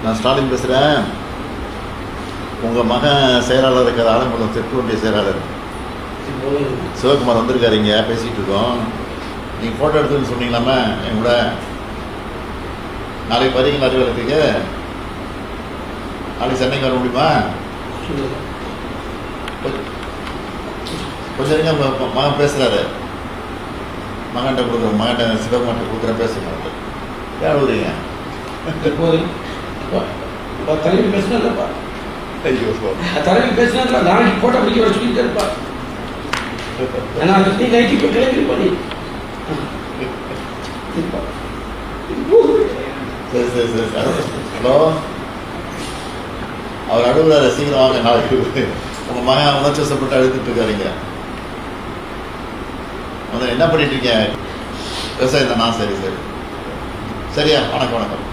நான் ஸ்டாலின் பேசுகிறேன். உங்கள் மகன் செயலாளர் இருக்கிற ஆலங்குளம் தெற்கு ஒன்றிய செயலாளர் சிவகுமார் வந்திருக்காரு. இங்கே பேசிகிட்டு இருக்கோம். நீங்கள் ஃபோட்டோ எடுத்துன்னு சொன்னீங்களாமே என் கூட. நாளைக்கு வரீங்களா அறிவாளத்துக்கு? நாளைக்கு சென்னைக்கு வர முடியுமா? கொஞ்சம் இருங்க. மகன் பேசுகிறாரு. மகன்கிட்ட கொடுக்குற மகன்கிட்ட சிவகுமார்கிட்ட கொடுக்குற பேசுகிறாரு. ஏன் விடுறீங்க? தலைவி பேசினப்பா. ஐயோ, தலைவி பேசினா நாளைக்கு போட்டோ பிடிக்க வர சொல்லிட்டு இருப்பா. ஏன்னா நீ நைட்டு இப்போ கிளம்பி பண்ணி சரி சரி சரி. ஹலோ, அவர் அழுகுறாரு. சீக்கிரம் வாங்க. நாளைக்கு உங்கள் மகன் உணர்ச்சி வசப்பட்டு அழுதுட்டு இருக்காருங்க. என்ன பண்ணிட்டு இருக்கீங்க? விவசாயம் தானா? சரி சரி சரியா. வணக்கம் வணக்கம்.